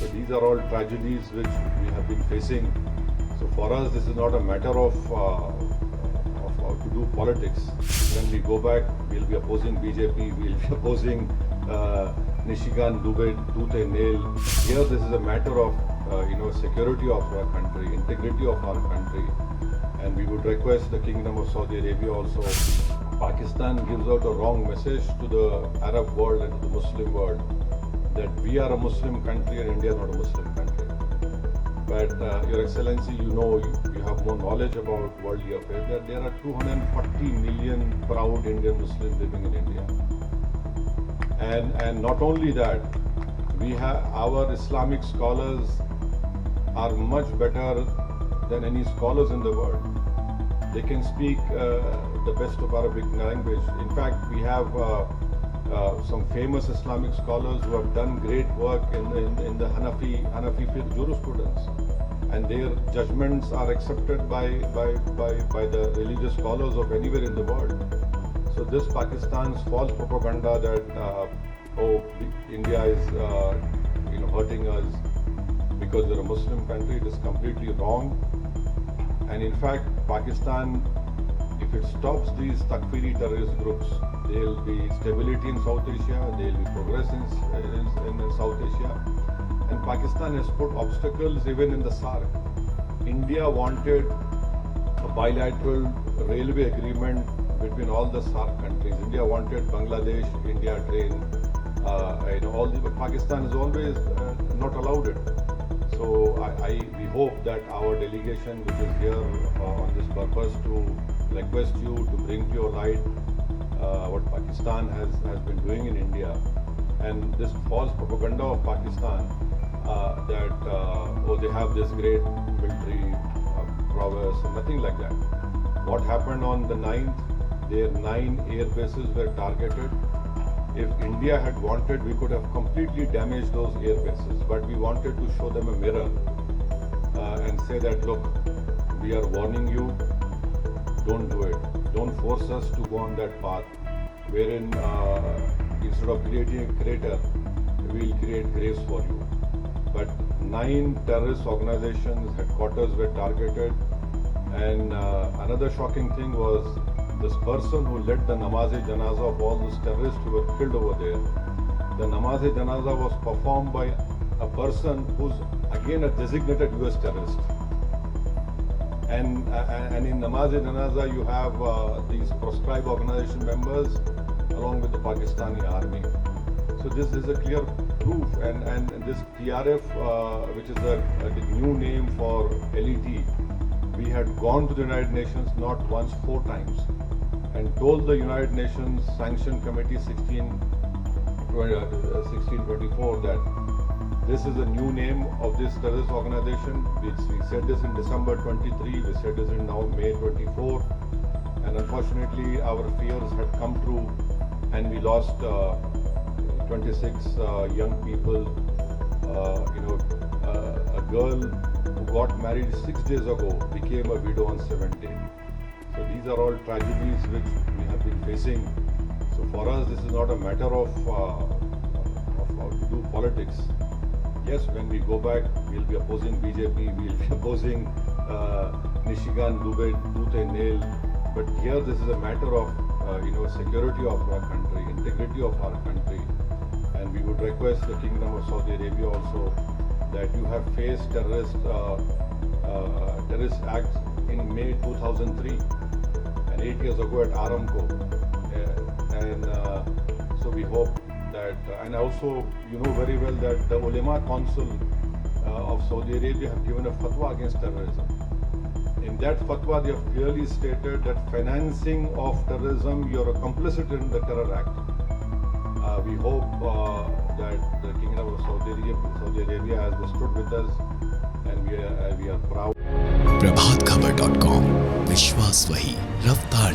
So these are all tragedies which we have been facing. So for us, this is not a matter of to do politics. When we go back, we'll be opposing BJP, we'll be opposing Nishikant Dubey tooth and nail. Here, this is a matter of security of our country, integrity of our country, and we would request the Kingdom of Saudi Arabia also. Pakistan gives out a wrong message to the Arab world and to the Muslim world that we are a Muslim country and India is not a Muslim country. But Your Excellency, you have more knowledge about worldly affairs, that there are 240 million proud Indian Muslims living in India. And not only that, we have our Islamic scholars are much better than any scholars in the world. They can speak the best of Arabic language. In fact, we have some famous Islamic scholars who have done great work in the Hanafi fiqh jurisprudence, and their judgments are accepted by the religious scholars of anywhere in the world. So this Pakistan's false propaganda that India is hurting us because we're a Muslim country, it is completely wrong. And in fact, Pakistan, if it stops these Takfiri terrorist groups, there will be stability in South Asia, there will be progress in South Asia. And Pakistan has put obstacles even in the SARC. India wanted a bilateral railway agreement between all the SARC countries. India wanted Bangladesh, India train, but Pakistan has always not allowed it. So we hope that our delegation, which is here on this purpose, to request you to bring to your light what Pakistan has been doing in India, and this false propaganda of Pakistan that they have this great military prowess, nothing like that. What happened on the 9th, their 9 air bases were targeted. If India had wanted, we could have completely damaged those air bases, but we wanted to show them a mirror and say that, look, we are warning you, don't do it. Don't force us to go on that path, wherein instead of creating a crater, we will create graves for you. But 9 terrorist organizations' headquarters were targeted, and another shocking thing was this person who led the Namaz-e-Janaza of all those terrorists who were killed over there. The Namaz-e-Janaza was performed by a person who's again a designated US terrorist. And in Namaz-e-Janaza you have these proscribed organization members along with the Pakistani army. So this is a clear proof, and this TRF, which is a new name for LET, we had gone to the United Nations not once, 4 times, and told the United Nations Sanction Committee 1624 that this is a new name of this terrorist organization. We said this in December 23, we said this in now May 24, and unfortunately our fears had come true, and we lost 26 young people. A girl who got married 6 days ago became a widow on 17. So these are all tragedies which we have been facing. So for us, this is not a matter of to do politics. Yes, when we go back, we'll be opposing BJP, we'll be opposing Nishikant Dubey tooth and nail. But here, this is a matter of security of our country, integrity of our country, and we would request the Kingdom of Saudi Arabia also that you have faced terrorist acts in May 2003 and 8 years ago at Aramco, so we hope that, and also you know very well that the Ulema Council of Saudi Arabia have given a fatwa against terrorism. In that fatwa, they have clearly stated that financing of terrorism, you are complicit in the terror act. We hope that the Kingdom of Saudi Arabia has stood with us, and we are proud. प्रभातखबर.com, विश्वास वही, रफ्तार